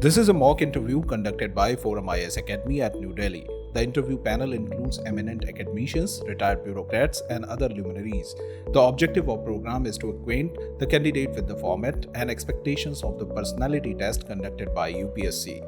This is a mock interview conducted by ForumIAS Academy at New Delhi. The interview panel includes eminent academicians, retired bureaucrats, and other luminaries. The objective of the program is to acquaint the candidate with the format and expectations of the personality test conducted by UPSC.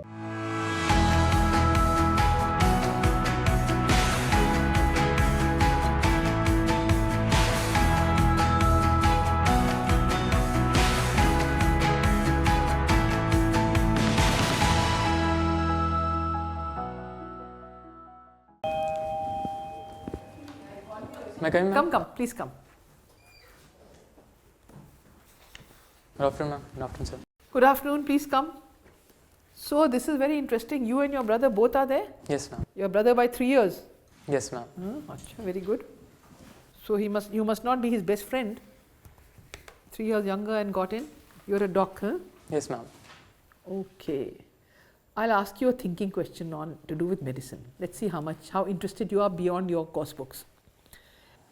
Come, please come. Good afternoon, ma'am. Good afternoon, sir. Good afternoon, please come. So, this is very interesting. You and your brother both are there? Yes, ma'am. Your brother by 3 years? Yes, ma'am. Very good. So, you must not be his best friend. 3 years younger and got in. You are a doc, huh? Yes, ma'am. Okay. I'll ask you a thinking question to do with medicine. Let's see how interested you are beyond your course books.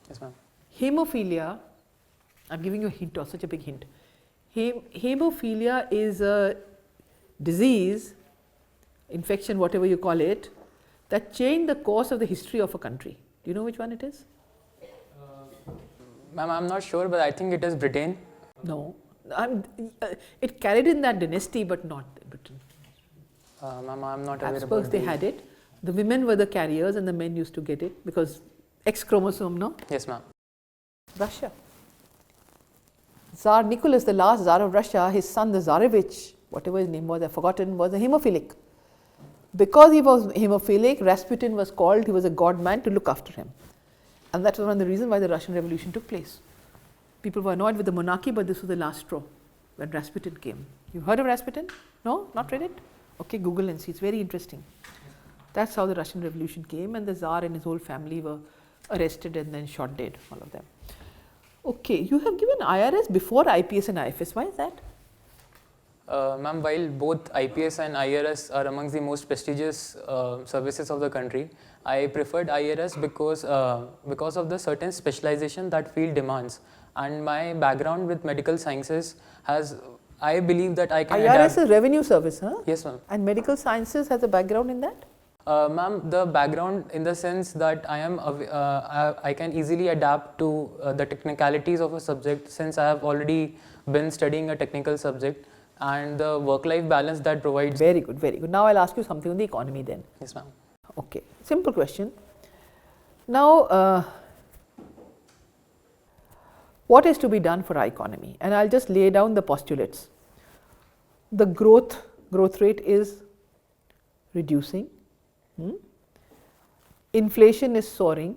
Yes, ma'am. Hemophilia, I'm giving you a hint or such a big hint. Hemophilia is a disease, infection, whatever you call it, that changed the course of the history of a country. Do you know which one it is? Ma'am, I'm not sure, but I think it is Britain. No. It carried in that dynasty, but not Britain. Ma'am, I'm not aware Habsburgs, they had it. The women were the carriers and the men used to get it because X chromosome, no? Yes, ma'am. Russia. Tsar Nicholas, the last Tsar of Russia, his son, the Tsarevich, whatever his name was, I've forgotten, was a hemophilic. Because he was hemophilic, Rasputin was called, he was a god man to look after him. And that was one of the reasons why the Russian Revolution took place. People were annoyed with the monarchy, but this was the last straw when Rasputin came. You heard of Rasputin? No? Not read it? Okay, Google and see, it's very interesting. That's how the Russian Revolution came, and the Tsar and his whole family were arrested and then shot dead, all of them. Okay, you have given IRS before IPS and IFS. Why is that? Ma'am, while both IPS and IRS are amongst the most prestigious services of the country, I preferred IRS because of the certain specialization that field demands. And my background with medical sciences I believe that I can IRS is revenue service, huh? Yes, ma'am. And medical sciences has a background in that? Ma'am, the background in the sense that I can easily adapt to the technicalities of a subject since I have already been studying a technical subject, and the work-life balance that provides. Very good, very good. Now I'll ask you something on the economy then. Yes, ma'am. Okay, simple question. Now, what is to be done for our economy? And I'll just lay down the postulates. The growth rate is reducing. Inflation is soaring,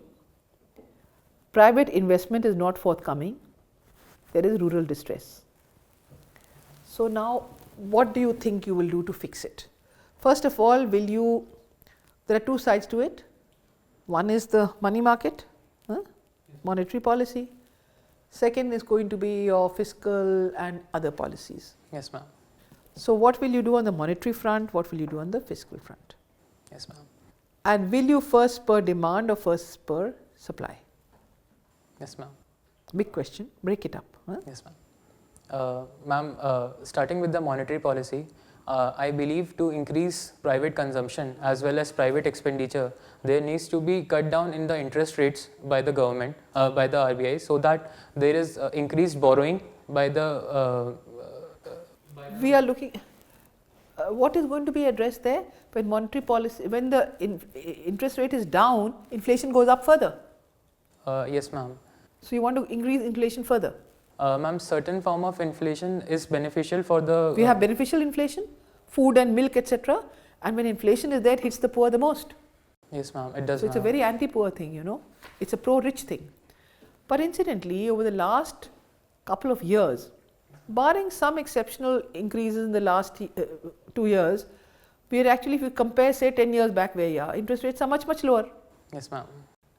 private investment is not forthcoming, there is rural distress. So now, what do you think you will do to fix it? First of all, there are two sides to it. One is the money market, monetary policy. Second is going to be your fiscal and other policies. Yes, ma'am. So what will you do on the monetary front? What will you do on the fiscal front? Yes, ma'am. And will you first spur demand or first spur supply? Yes, ma'am. Big question, break it up. Yes, ma'am. Ma'am, starting with the monetary policy, I believe to increase private consumption as well as private expenditure, there needs to be cut down in the interest rates by the government, by the RBI, so that there is increased borrowing by the. We are looking. What is going to be addressed there? When monetary policy, when the interest rate is down, inflation goes up further. Yes, ma'am. So you want to increase inflation further? Ma'am, certain form of inflation is beneficial for the. We have beneficial inflation, food and milk, etc. And when inflation is there, it hits the poor the most. Yes, ma'am. It does. So it's a very anti-poor thing, you know. It's a pro-rich thing. But incidentally, over the last couple of years, barring some exceptional increases in the last 2 years, we are actually, if you compare, say 10 years back where you are, interest rates are much, much lower. Yes, ma'am.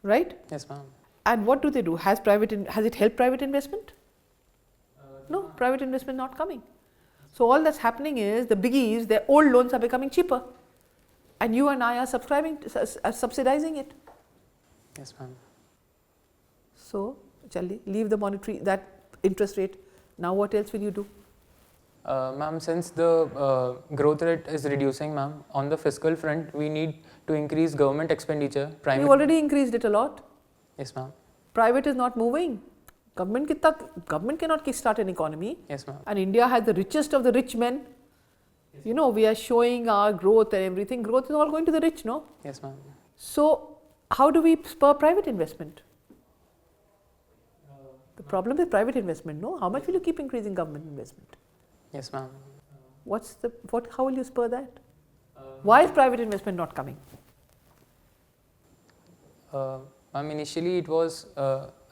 Right? Yes, ma'am. And what do? Has it helped private investment? No, private investment not coming. So all that's happening is the biggies, their old loans are becoming cheaper, and you and I are subsidizing it. Yes, ma'am. So, leave the monetary, that interest rate. Now what else will you do? Ma'am, since the growth rate is reducing, ma'am, on the fiscal front, we need to increase government expenditure. We already increased it a lot. Yes, ma'am. Private is not moving. Government cannot kickstart an economy. Yes, ma'am. And India has the richest of the rich men. You know, we are showing our growth and everything. Growth is all going to the rich, no? Yes, ma'am. So, how do we spur private investment? The problem is private investment, no? How much will you keep increasing government investment? Yes, ma'am. How will you spur that? Why is private investment not coming? Ma'am, initially it was,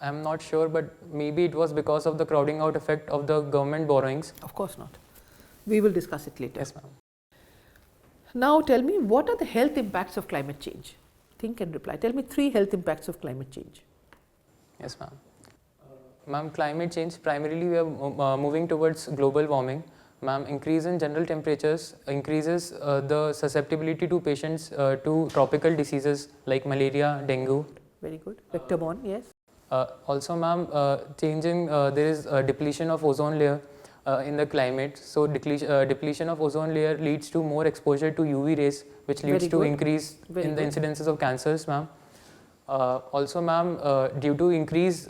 I'm not sure, but maybe it was because of the crowding out effect of the government borrowings. Of course not. We will discuss it later. Yes, ma'am. Now tell me, what are the health impacts of climate change? Think and reply. Tell me 3 health impacts of climate change. Yes, ma'am. Ma'am, climate change, primarily we are moving towards global warming. Ma'am, increase in general temperatures increases the susceptibility to patients to tropical diseases like malaria, dengue. Very good. Vector borne, yes. Also, ma'am, there is a depletion of ozone layer in the climate. So, depletion of ozone layer leads to more exposure to UV rays, which leads to increase in the incidences of cancers, ma'am. Also, ma'am, due to increase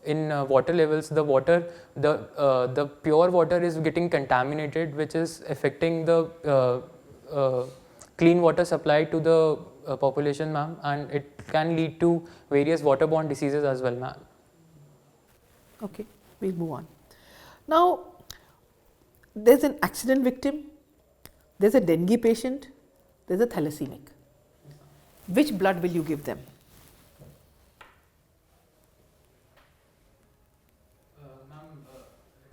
in water levels, the pure water is getting contaminated, which is affecting the clean water supply to the population, ma'am, and it can lead to various waterborne diseases as well, ma'am. Okay, we'll move on. Now, there's an accident victim, there's a dengue patient, there's a thalassemic. Which blood will you give them?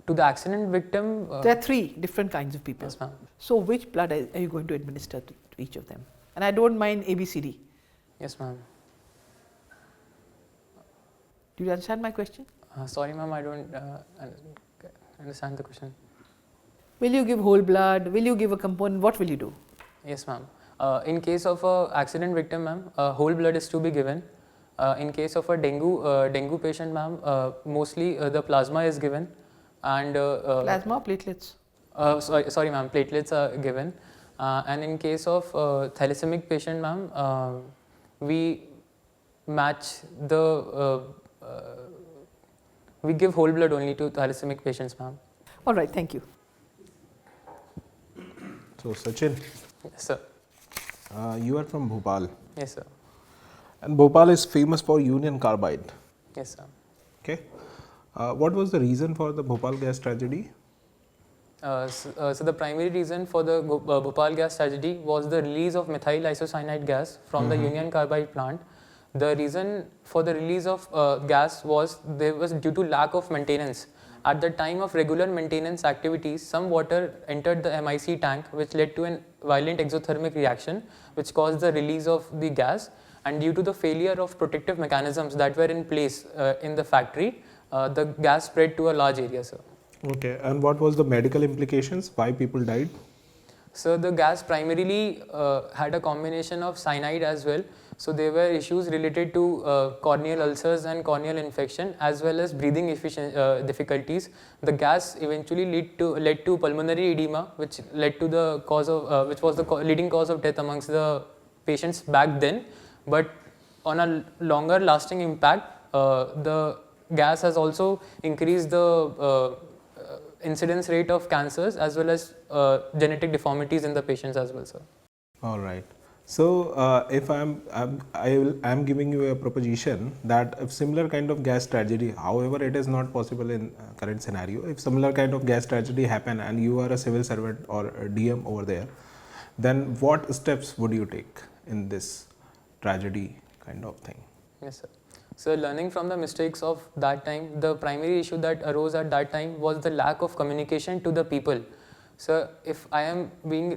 To the accident victim? There are 3 different kinds of people. Yes, ma'am. So, which blood are you going to administer to each of them? And I don't mind ABCD. Yes, ma'am. Do you understand my question? Sorry, ma'am, I don't understand the question. Will you give whole blood? Will you give a component? What will you do? Yes, ma'am. In case of a accident victim, ma'am, whole blood is to be given. In case of a dengue patient, ma'am, mostly the plasma is given. And plasma, platelets? Sorry, ma'am, platelets are given. And in case of thalassemia patient, ma'am, we match the we give whole blood only to thalassemia patients, ma'am. All right, thank you. So, Sachin, Yes, sir. You are from Bhopal. Yes, sir. And Bhopal is famous for Union Carbide. Yes, sir. Okay. What was the reason for the Bhopal gas tragedy? So the primary reason for the Bhopal gas tragedy was the release of methyl isocyanide gas from the Union Carbide plant. The reason for the release of gas was due to lack of maintenance. At the time of regular maintenance activities, some water entered the MIC tank, which led to a violent exothermic reaction, which caused the release of the gas. And due to the failure of protective mechanisms that were in place in the factory, the gas spread to a large area, sir. Okay, and what was the medical implications? Why people died? So the gas primarily had a combination of cyanide as well. So there were issues related to corneal ulcers and corneal infection, as well as breathing difficulties. The gas eventually led to pulmonary edema, which led to the cause of which was the leading cause of death amongst the patients back then. But on a longer lasting impact, the gas has also increased the incidence rate of cancers as well as genetic deformities in the patients as well, sir. All right. So, if I'm giving you a proposition that if similar kind of gas tragedy, however, it is not possible in current scenario. If similar kind of gas tragedy happen and you are a civil servant or a DM over there, then what steps would you take in this tragedy kind of thing? Yes, sir. So, learning from the mistakes of that time, the primary issue that arose at that time was the lack of communication to the people. So, if I am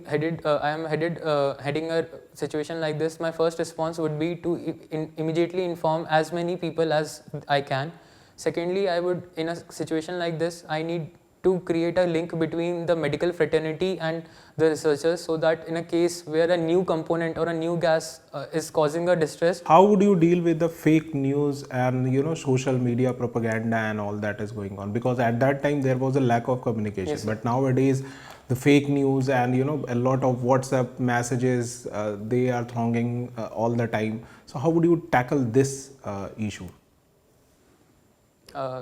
heading a situation like this, my first response would be to immediately inform as many people as I can. Secondly, I would, in a situation like this, I need to create a link between the medical fraternity and the researchers, so that in a case where a new component or a new gas is causing a distress. How would you deal with the fake news and social media propaganda and all that is going on? Because at that time there was a lack of communication, Yes, but nowadays the fake news and a lot of WhatsApp messages they are thronging all the time. So how would you tackle this issue?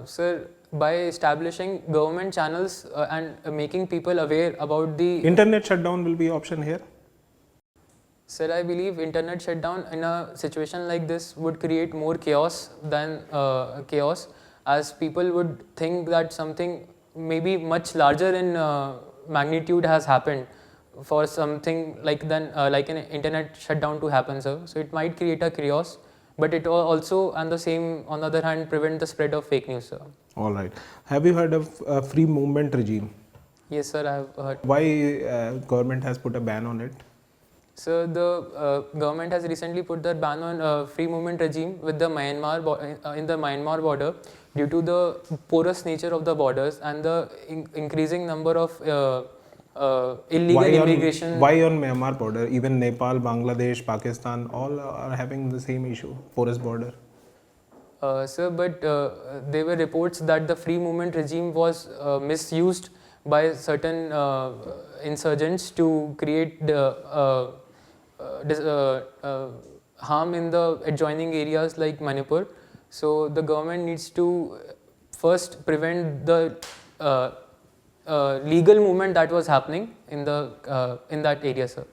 Sir, by establishing government channels and making people aware about the Internet shutdown will be option here. Sir, I believe internet shutdown in a situation like this would create more chaos than chaos, as people would think that something maybe much larger in magnitude has happened for something like an internet shutdown to happen, sir. So it might create a chaos, but it also, on the other hand, prevent the spread of fake news, sir. All right. Have you heard of free movement regime? Yes, sir, I have heard. Why government has put a ban on it? So the government has recently put the ban on free movement regime with the in the Myanmar border, due to the porous nature of the borders and the increasing number of illegal immigration. Why on Myanmar border? Even Nepal, Bangladesh, Pakistan, all are having the same issue, porous border. Sir, but there were reports that the free movement regime was misused by certain insurgents to create harm in the adjoining areas like Manipur. So the government needs to first prevent the legal movement that was happening in that area, sir.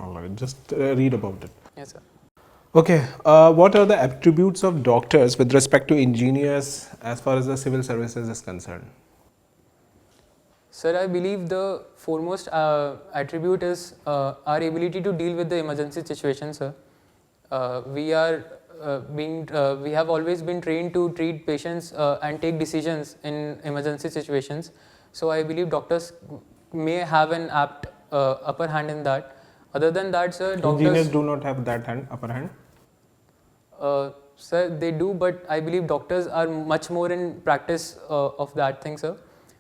All right, just read about it. Yes, sir. Okay, what are the attributes of doctors with respect to engineers as far as the civil services is concerned? Sir, I believe the foremost attribute is our ability to deal with the emergency situation, sir. We have always been trained to treat patients and take decisions in emergency situations. So I believe doctors may have an apt upper hand in that. Other than that, sir, doctors... Engineers do not have that upper hand? Sir, they do, but I believe doctors are much more in practice of that thing, sir.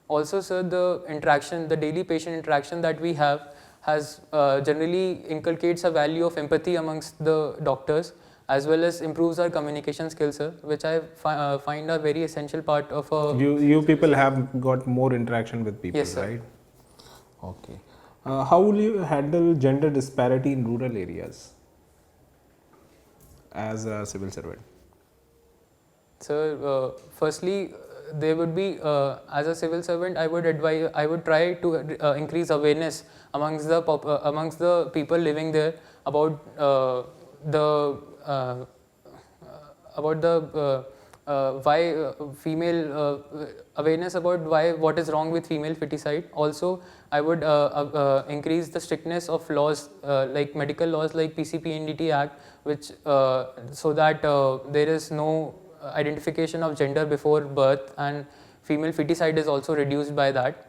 Also, sir, the daily patient interaction that we have has generally inculcates a value of empathy amongst the doctors, as well as improves our communication skills, sir, which I find a very essential part of a... You people have got more interaction with people, yes, sir. Right? Okay. How will you handle gender disparity in rural areas as a civil servant? Sir, firstly, there would be, as a civil servant, I would try to increase awareness amongst the people living there about why female awareness about what is wrong with female feticide. Also, I would increase the strictness of laws like medical laws like PCPNDT Act, which so that there is no identification of gender before birth, and female feticide is also reduced by that.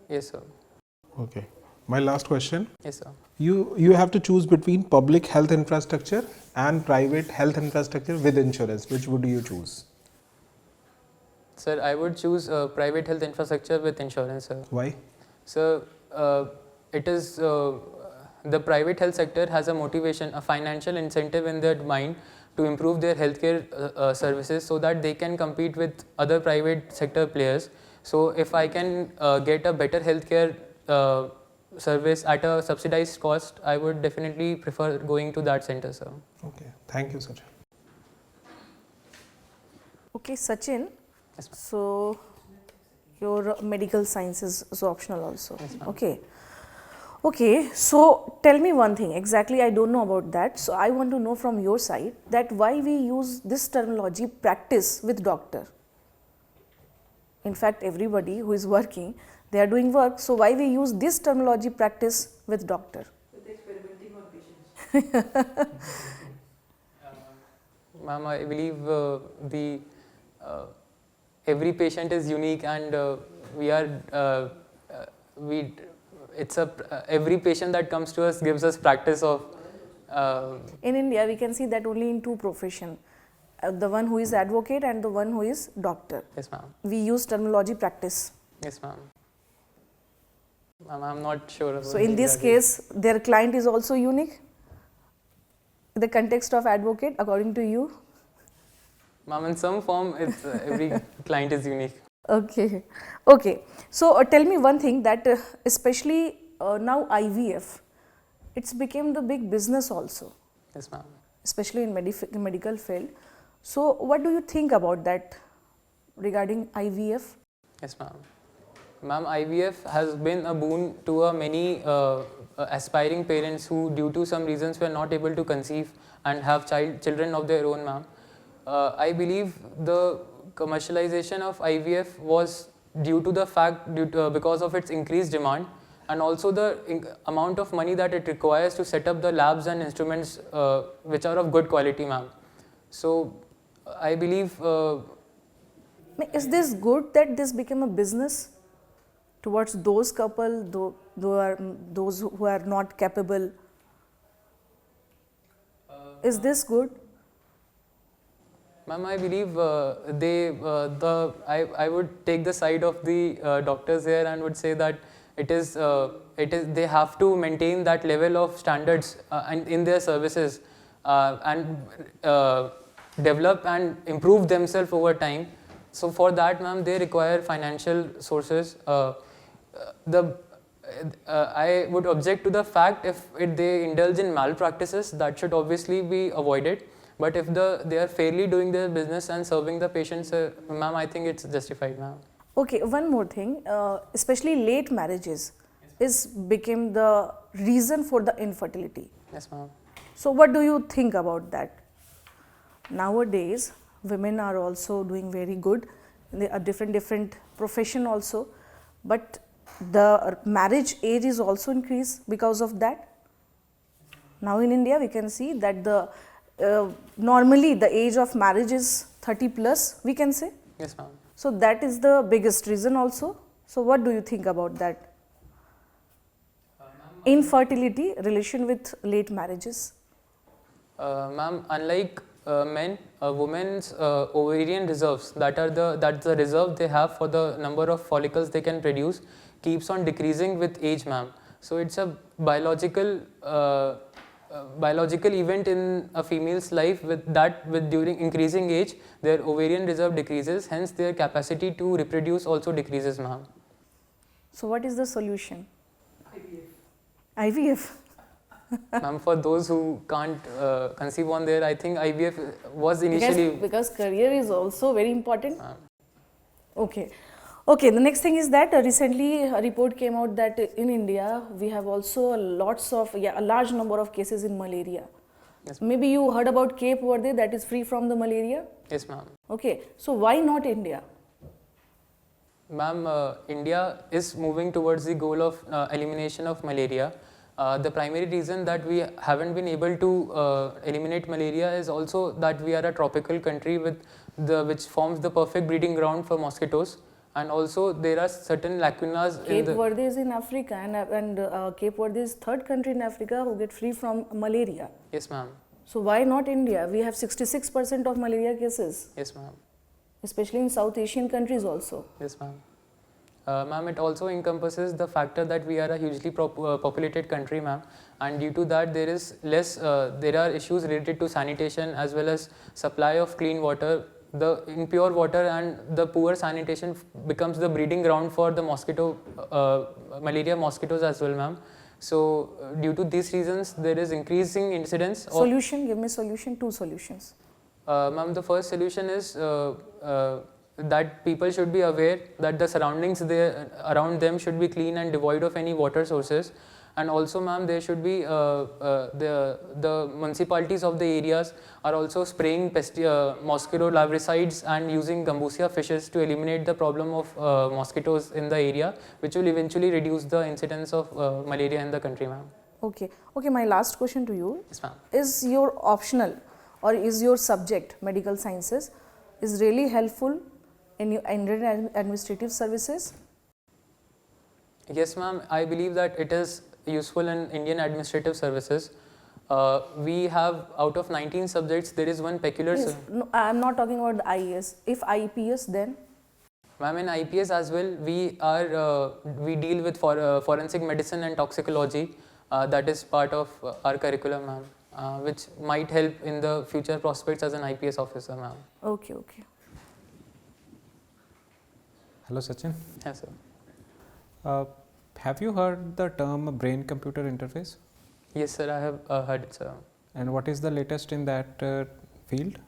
Yes, sir. Okay. My last question. Yes, sir. You have to choose between public health infrastructure and private health infrastructure with insurance. Which would you choose? Sir, I would choose private health infrastructure with insurance, sir. Why? So, it is the private health sector has a motivation, a financial incentive in their mind to improve their healthcare services, so that they can compete with other private sector players. So, if I can get a better healthcare service at a subsidized cost, I would definitely prefer going to that center, sir. Okay. Thank you, Sachin. Okay, Sachin. Yes, ma'am. So, your medical sciences is optional also. Yes, ma'am. Okay. Okay, so tell me one thing, exactly I don't know about that, so I want to know from your side that why we use this terminology practice with doctor. In fact, everybody who is working, they are doing work, so why we use this terminology practice with doctor? With experimenting on patients. Ma'am, I believe every patient is unique, and every patient that comes to us gives us practice of. In India, we can see that only in two professions, the one who is advocate and the one who is doctor. Yes, ma'am. We use terminology practice. Yes, ma'am. Ma'am, I'm not sure about So in this exactly. case, their client is also unique? The context of advocate, according to you? Ma'am, in some form, it's every client is unique. Okay. Okay. So tell me one thing that especially now IVF, it's became the big business also, Yes, ma'am. especially in medical field. So what do you think about that regarding IVF? Yes, ma'am. Ma'am, IVF has been a boon to many aspiring parents who, due to some reasons, were not able to conceive and have children of their own, ma'am. I believe the commercialization of IVF was due to the fact, because of its increased demand, and also the amount of money that it requires to set up the labs and instruments which are of good quality, ma'am. So, I believe. Is this good that this became a business towards those couple, those who are not capable? Is this good? Ma'am, I believe I would take the side of the doctors here and would say that they have to maintain that level of standards and in their services and develop and improve themselves over time. So for that, ma'am, they require financial sources. I would object to the fact if they indulge in malpractices, that should obviously be avoided. But if they are fairly doing their business and serving the patients, ma'am, I think it's justified, ma'am. Okay, one more thing, especially late marriages became the reason for the infertility. Yes, ma'am. So what do you think about that? Nowadays, women are also doing very good. They are different profession also, but the marriage age is also increased because of that. Now in India, we can see that normally the age of marriage is 30 plus, we can say. Yes, ma'am. So that is the biggest reason also. So what do you think about that? Infertility, relation with late marriages. Ma'am, unlike men, women's ovarian reserves, that's the reserve they have for the number of follicles they can produce, keeps on decreasing with age, ma'am. So it's a biological event in a female's life with during increasing age, their ovarian reserve decreases, hence their capacity to reproduce also decreases, ma'am. So what is the solution? IVF. Ma'am, for those who can't conceive on their, I think IVF was initially... Because career is also very important. Okay. Okay, the next thing is that recently a report came out that in India we have also a large number of cases in malaria. Yes, maybe you heard about Cape Verde, that is free from the malaria? Yes, ma'am. Okay, so why not India? Ma'am, India is moving towards the goal of elimination of malaria. The primary reason that we haven't been able to eliminate malaria is also that we are a tropical country which forms the perfect breeding ground for mosquitoes. And also there are certain lacunas Cape Verde is in Africa and Cape Verde is third country in Africa who get free from malaria. Yes, ma'am. So why not India? We have 66% of malaria cases. Yes, ma'am. Especially in South Asian countries also. Yes, ma'am. Ma'am, it also encompasses the factor that we are a hugely populated country, ma'am, and due to that there are issues related to sanitation as well as supply of clean water. The impure water and the poor sanitation becomes the breeding ground for the malaria mosquitoes as well, ma'am. So due to these reasons, there is increasing incidence. Solution, give me solution, 2 solutions. Ma'am, the first solution is that people should be aware that the surroundings around them should be clean and devoid of any water sources. And also, ma'am, there should be the municipalities of the areas are also spraying mosquito larvicides and using gambusia fishes to eliminate the problem of mosquitoes in the area, which will eventually reduce the incidence of malaria in the country, ma'am. Okay. Okay, my last question to you. Yes, ma'am. Is your optional or is your subject, medical sciences, is really helpful in your Indian administrative services? Yes, ma'am. I believe that it is useful in Indian administrative services. We have, out of 19 subjects, there is one peculiar. Yes, no, I am not talking about the IAS. If IPS, then? Ma'am, in IPS as well, we deal with forensic medicine and toxicology. That is part of our curriculum, ma'am, which might help in the future prospects as an IPS officer, ma'am. Okay, okay. Hello, Sachin. Yes, sir. Have you heard the term brain-computer interface? Yes, sir, I have heard it, sir. And what is the latest in that field?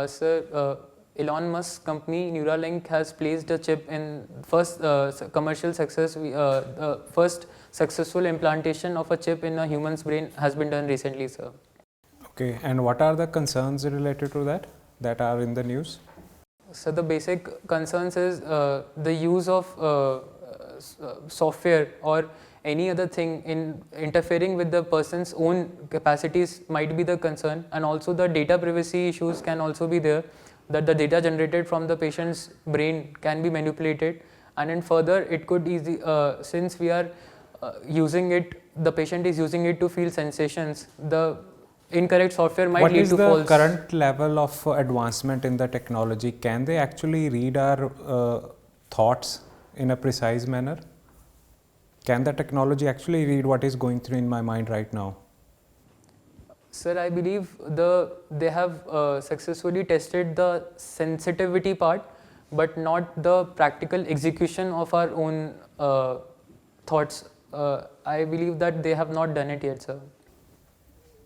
Sir, Elon Musk's company Neuralink has placed a chip in first commercial success. First successful implantation of a chip in a human's brain has been done recently, sir. Okay, and what are the concerns related to that are in the news? So the basic concerns is the use of software or any other thing in interfering with the person's own capacities might be the concern, and also the data privacy issues can also be there, that the data generated from the patient's brain can be manipulated, and then further it could since we are using it, the patient is using it to feel sensations, the incorrect software might lead to false. What is the current level of advancement in the technology? Can they actually read our thoughts in a precise manner? Can the technology actually read what is going through in my mind right now? Sir, I believe they have successfully tested the sensitivity part, but not the practical execution of our own thoughts. I believe that they have not done it yet, sir.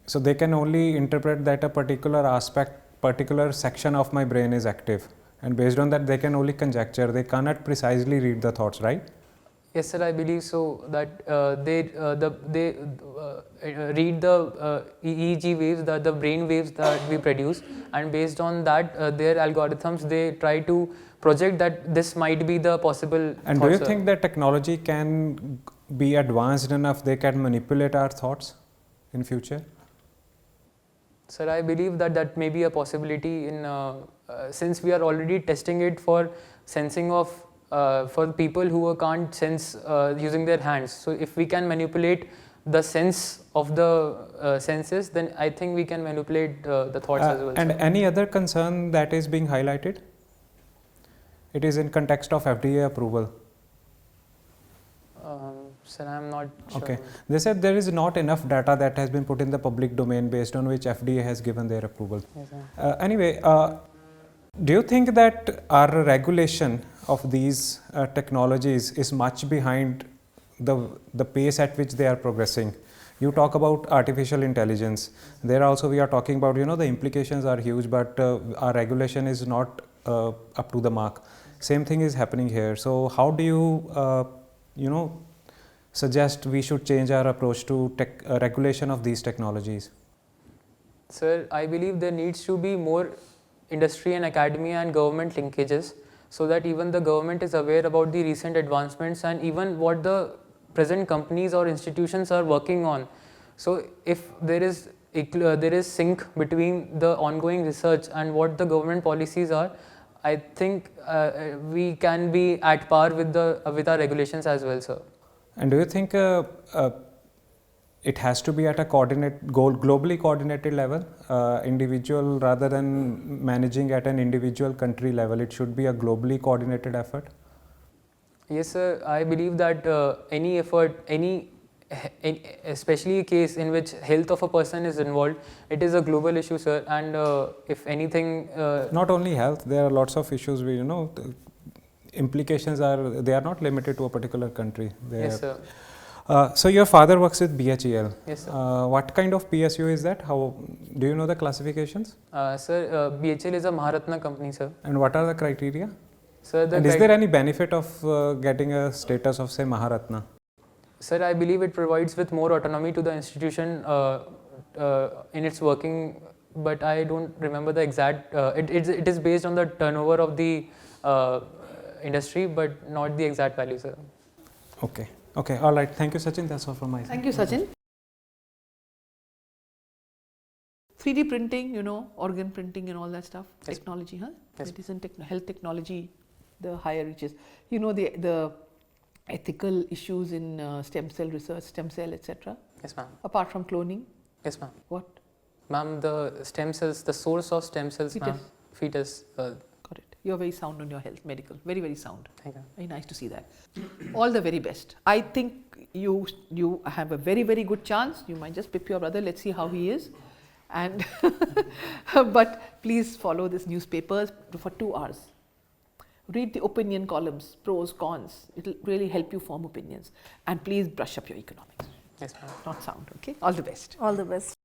So they can only interpret that a particular particular section of my brain is active, and based on that they can only conjecture. They cannot precisely read the thoughts, right? Yes, sir, I believe so, that they read the EEG waves, the brain waves that we produce, and based on that, their algorithms, they try to project that this might be the possible. And do you think that technology can be advanced enough they can manipulate our thoughts in future? Sir, I believe that may be a possibility in since we are already testing it for sensing of for people who can't sense using their hands. So if we can manipulate the sense of the senses, then I think we can manipulate the thoughts as well. And any other concern that is being highlighted? It is in context of FDA approval. Sir, I am not sure. Okay. They said there is not enough data that has been put in the public domain based on which FDA has given their approval. Yes, sir. Anyway, do you think that our regulation of these technologies is much behind the pace at which they are progressing? You talk about artificial intelligence. There also we are talking about, the implications are huge, but our regulation is not up to the mark. Same thing is happening here. So how do you, suggest we should change our approach to regulation of these technologies? Sir, I believe there needs to be more industry and academia and government linkages, so that even the government is aware about the recent advancements and even what the present companies or institutions are working on. So if there is sync between the ongoing research and what the government policies are, I think we can be at par with our regulations as well, sir. And do you think it has to be at a globally coordinated level, individual, rather than managing at an individual country level? It should be a globally coordinated effort? Yes, sir. I believe that any effort, especially a case in which health of a person is involved, it is a global issue, sir. And if anything, not only health, there are lots of issues. The implications they are not limited to a particular country. Yes, sir. So your father works with BHEL. Yes, sir. What kind of PSU is that? How do you know the classifications? Sir, BHEL is a Maharatna company, sir. And what are the criteria? Sir, and is there any benefit of getting a status of, say, Maharatna? Sir, I believe it provides with more autonomy to the institution in its working, but I don't remember the exact. It is based on the turnover of the industry, but not the exact value, sir. Okay. Okay. All right. Thank you, Sachin. That's all from my side. Thank you, Sachin. 3D printing, organ printing and all that stuff, yes. Technology, huh? Yes. Medicine, health technology, the higher reaches. The ethical issues in stem cell research, stem cell, etc. Yes, ma'am. Apart from cloning, Yes, ma'am. What? Ma'am, the stem cells, the source of stem cells, ma'am. Fetus. Fetus. Got it. You're very sound on your health, medical. Very, very sound. Thank you. Very nice to see that. All the very best. I think you have a very, very good chance. You might just pip your brother. Let's see how he is. And but please follow these newspapers for 2 hours. Read the opinion columns, pros, cons. It'll really help you form opinions. And please brush up your economics. Yes, ma'am. Not sound. Okay. All the best. All the best.